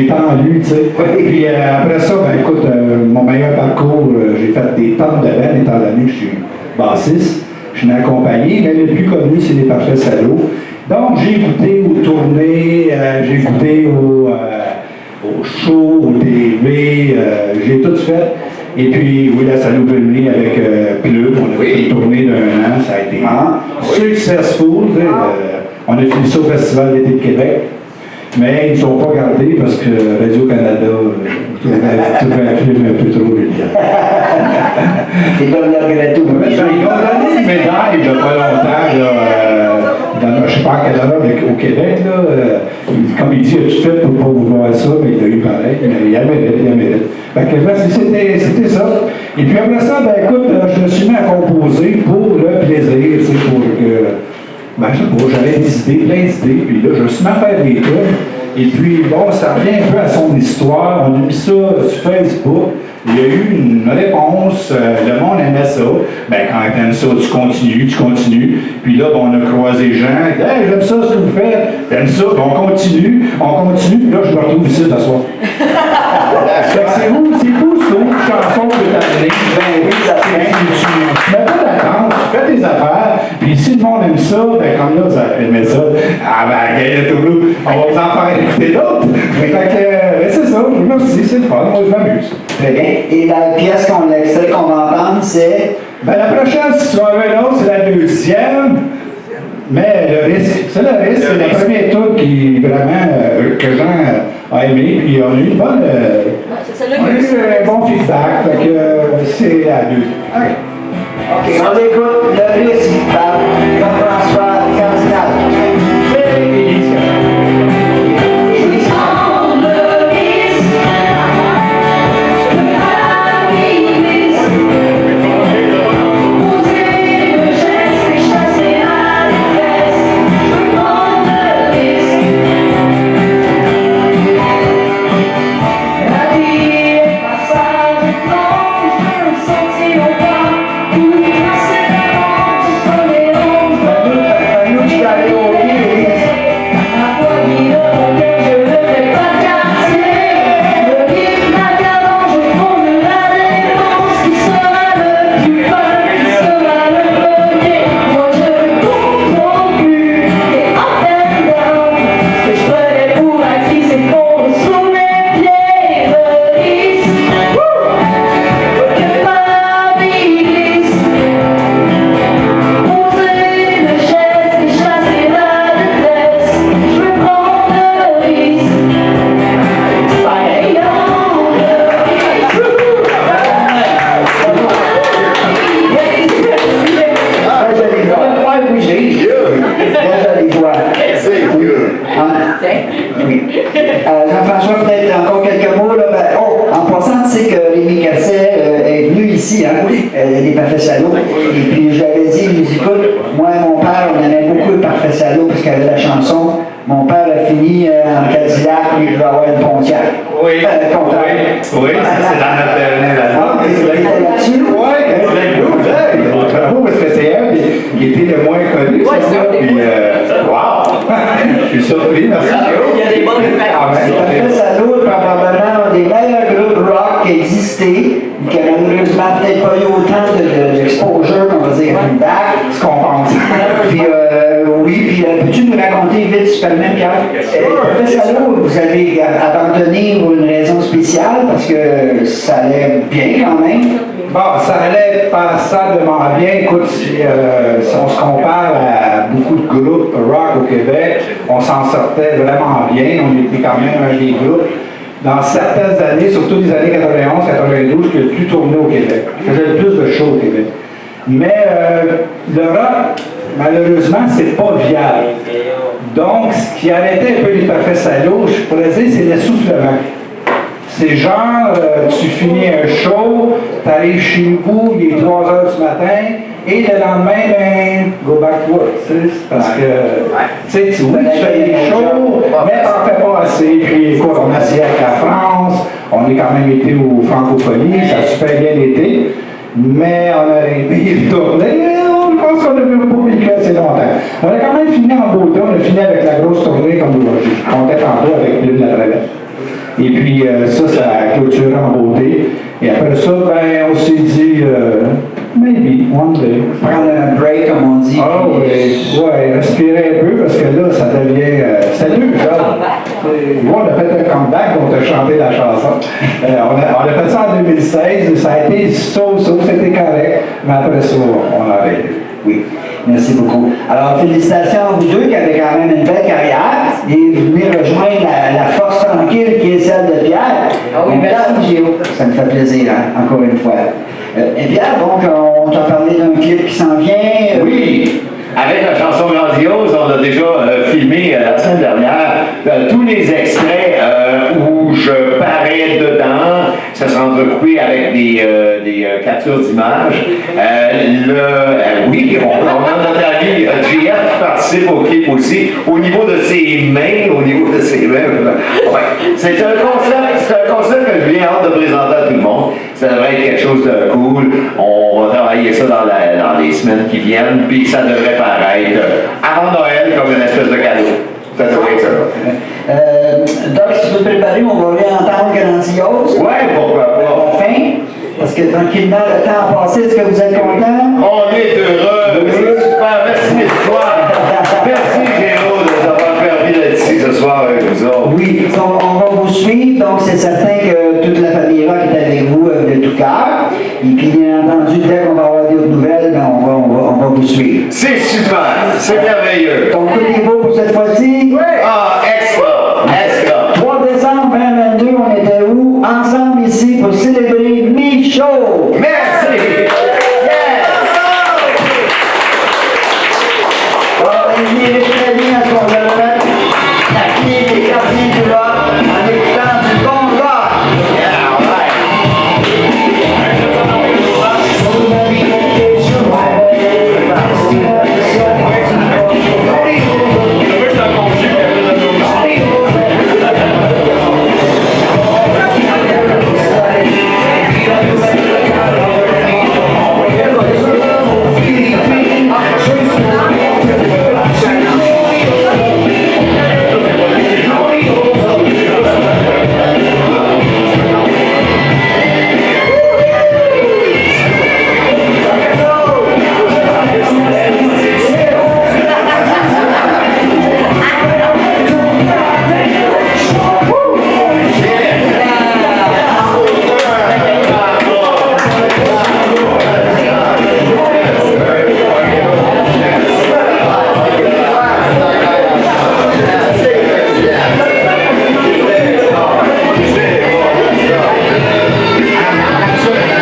j'ai tendu, tu sais. Puis après ça, ben écoute, mon meilleur parcours, j'ai fait des tonnes de bandes, étant donné que je suis bassiste. Je suis accompagné, mais le plus connu, c'est les Parfaits Salauds. Donc, j'ai goûté aux tournées, j'ai goûté aux shows, aux TV, j'ai tout fait. Et puis, oui, la Salou Venue avec Plume, on a fait une tournée d'un an, ça a été successful. On a fini ça au Festival d'été de Québec. Mais ils ne sont pas gardés parce que Radio-Canada trouvait la Plume un peu trop vulgaire. Ils doivent le regretter. Ils ont donné une médaille il n'y a pas longtemps, là, je ne sais pas à quelle heure, mais au Québec, là, comme il dit, il a tout fait pour ne pas vouloir ça, mais il a eu pareil, mais il a mérite. Fait que c'était ça. Et puis après ça, ben écoute, je me suis mis à composer pour le plaisir, tu sais, pour que, ben je sais pas, j'avais des idées, plein d'idées, puis là, je me suis mis à faire des trucs. Et puis, bon, ça revient un peu à son histoire. On a mis ça sur Facebook. Il y a eu une réponse. Le monde aimait ça. Ben, quand tu aimes ça, tu continues. Puis là, ben, on a croisé Jean. Hey, j'aime ça ce que vous faites. T'aimes ça? Ben, on continue. Puis là, je me retrouve ici ce soir. Fait que c'est fou, c'est une chanson que tu as donné. Ben oui, ça fait. Tu mets pas d'attente, tu fais tes affaires. Puis si le monde aime ça, ben, comme là, vous aimez ça. Ah, ben, gagnez tout le on va vous en faire écouter d'autres. Fait que, c'est ça. Merci, c'est le fun. Moi, je m'amuse. Très bien. Et la pièce l'extrait qu'on va entendre, c'est. Ben, la prochaine, si tu en veux l'autre, c'est la deuxième. Mais le risque, c'est le premier truc qui vraiment que Jean a aimé, puis on a eu une bonne. On a eu un bon feedback, fait que c'est la deuxième. OK, on écoute le risque par Jean-François Cardinal. Jean-François, peut-être encore quelques mots. Là. Ben, en passant, tu sais que Rémi Casset est venu ici, hein, les Parfaits Salauds. Et puis, je lui avais dit, il nous dit, écoute, moi et mon père, on aimait beaucoup les Parfaits Salauds parce qu'il y avait la chanson. Mon père a fini en Cadillac, lui, il devait avoir une Pontiac. Oui, c'est dans notre là-dessus. Oui, bravo, parce que c'est elle qui était le moins connu. Oui, c'est ça. Puis, wow! Je suis surpris, merci. Il y a des bonnes Les Parfaits Salauds est probablement un des meilleurs groupes rock qui existaient, qui a malheureusement peut-être pas eu autant d'exposure, on va dire, feedback, ce qu'on pense. Puis, oui, puis peux-tu nous raconter vite, Superman, Pierre? Les Parfaits Salauds, vous avez abandonné pour une raison spéciale, parce que ça allait bien quand même. Bon, ça allait passablement bien. Écoute, si on se compare à beaucoup de groupes rock au Québec, on s'en sortait vraiment bien. On était quand même un des groupes, dans certaines années, surtout les années 91-92, qui a le plus tourné au Québec. Qui faisait le plus de shows au Québec. Mais le rock, malheureusement, c'est pas viable. Donc, ce qui arrêtait un peu les Parfaits Salauds, je pourrais dire, c'est l'essoufflement. C'est genre, tu finis un show, tu arrives chez vous, il est 3 heures du matin, et le lendemain, ben, go back to work, tu sais, parce que, tu sais, tu fais des shows, mais t'en fais pas assez. Puis, écoute, on a essayé avec la France, on est quand même été aux Francophonies, ça a super bien été, mais on a aimé tourner, je pense qu'on a vu pas vécu assez longtemps. On a quand même fini en beauté, on a fini avec la grosse tournée, comme je comptais tantôt avec Plume la Travette. Et puis ça a clôturé en beauté. Et après ça, ben, on s'est dit, maybe, one day. Prendre un break, comme on dit. Ah oui, ouais, respirer un peu parce que là, ça devient. Salut, Michel! On a fait un comeback, on a chanté la chanson. On a fait ça en 2016, ça a été c'était correct, mais après ça, on a arrêté. Oui, merci beaucoup. Alors, félicitations à vous deux qui avez quand même une belle carrière et vous venez rejoindre la force tranquille qui est celle de Pierre. Ah oui, merci, Géo. Ça me fait plaisir, hein, encore une fois. Et Pierre, donc, on t'a parlé d'un clip qui s'en vient. Oui, avec la chanson grandiose, on a déjà filmé la semaine dernière tous les extraits où je parais dedans. Ça s'est entrecoupé avec des captures d'images. Oui, on a notre ami JF qui participe au clip aussi. Au niveau de ses mains, Ouais. C'est un concept que j'ai hâte de présenter à tout le monde. Ça devrait être quelque chose de cool. On va travailler ça dans les semaines qui viennent, puis ça devrait paraître avant Noël comme une espèce de cadeau. Ça devrait être ça. Doc, si tu veux te préparer, on va réentendre Grandiose. Ouais, pourquoi À pas. la fin, parce que tranquillement, le temps a passé. Est-ce que vous êtes content? On est heureux. C'est super. Merci mille fois. Merci Géo de nous avoir permis d'être ici ce soir avec vous autres. Oui, on va vous suivre, donc c'est certain que toute la famille rock est avec vous de tout cœur. Et puis, bien entendu, dès qu'on va avoir d'autres nouvelles, ben, on va vous suivre. C'est super. C'est merveilleux. Donc, tout est beau pour cette fois-ci? Ah, excellent.